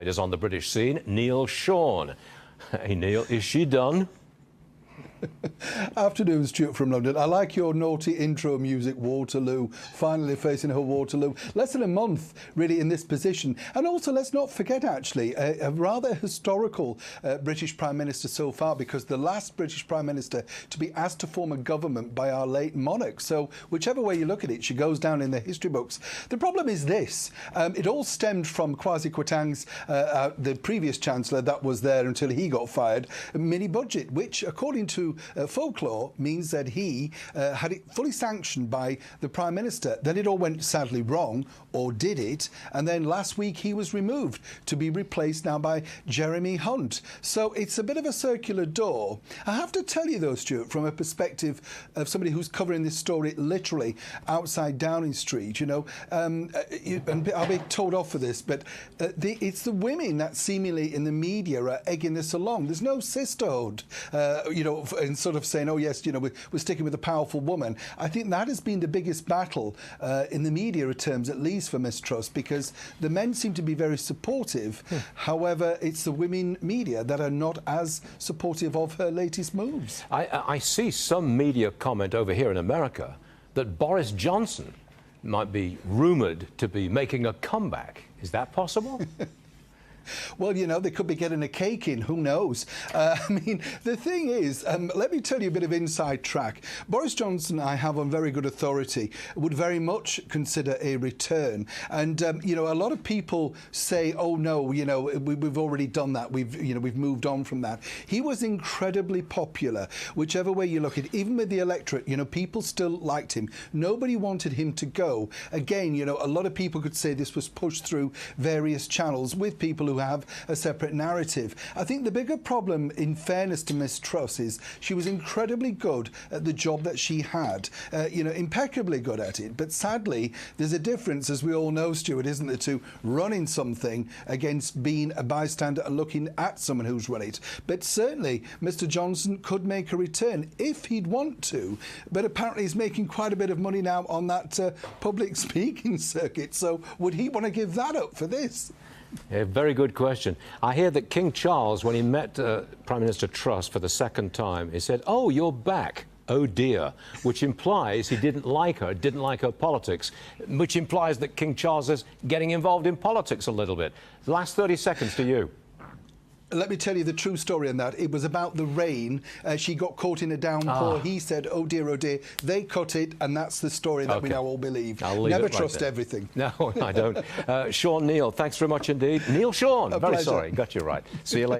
It is on the British scene, Neil Sean. Hey Neil, is she done? Afternoon, Stuart from London. I like your naughty intro music, Waterloo, finally facing her Waterloo. Less than a month, really, in this position. And also, let's not forget, actually, a rather historical British Prime Minister so far, because the last British Prime Minister to be asked to form a government by our late monarch. So, whichever way you look at it, she goes down in the history books. The problem is this. It all stemmed from Kwasi Kwarteng's, the previous Chancellor that was there until he got fired, mini-budget, which, according to folklore, means that he had it fully sanctioned by the Prime Minister. Then it all went sadly wrong, or did it? And then last week he was removed to be replaced now by Jeremy Hunt. So it's a bit of a circular door. I have to tell you though, Stuart, from a perspective of somebody who's covering this story literally outside Downing Street, you know, and I'll be told off for this, but it's the women that seemingly in the media are egging this along. There's no sisterhood, you know, and sort of saying, oh yes, you know, we're sticking with a powerful woman. I think that has been the biggest battle in the media terms, at least for Miss Truss, because the men seem to be very supportive. However, it's the women media that are not as supportive of her latest moves. I see some media comment over here in America that Boris Johnson might be rumoured to be making a comeback. Is that possible? Well, you know, they could be getting a cake in, who knows? I mean, the thing is, let me tell you a bit of inside track. Boris Johnson, I have on very good authority, would very much consider a return. And, you know, a lot of people say, oh, no, you know, we've already done that. We've moved on from that. He was incredibly popular, whichever way you look at it. Even with the electorate, you know, people still liked him. Nobody wanted him to go. Again, you know, a lot of people could say this was pushed through various channels with people who have a separate narrative. I think the bigger problem, in fairness to Miss Truss, is she was incredibly good at the job that she had, you know, impeccably good at it. But sadly, there's a difference, as we all know, Stuart, isn't there, to running something against being a bystander and looking at someone who's run it. But certainly, Mr. Johnson could make a return if he'd want to. But apparently, he's making quite a bit of money now on that public speaking circuit. So would he want to give that up for this? A very good question. I hear that King Charles, when he met Prime Minister Truss for the second time, he said, "Oh, you're back. Oh dear," which implies he didn't like her politics, which implies that King Charles is getting involved in politics a little bit. The last 30 seconds to you. Let me tell you the true story on that. It was about the rain. She got caught in a downpour. He said, oh dear, oh dear. They cut it, and that's the story that we now all believe. Never trust everything. No, I don't. Sean, Neil, thanks very much indeed. Neil Sean, very sorry, got you right. See you later.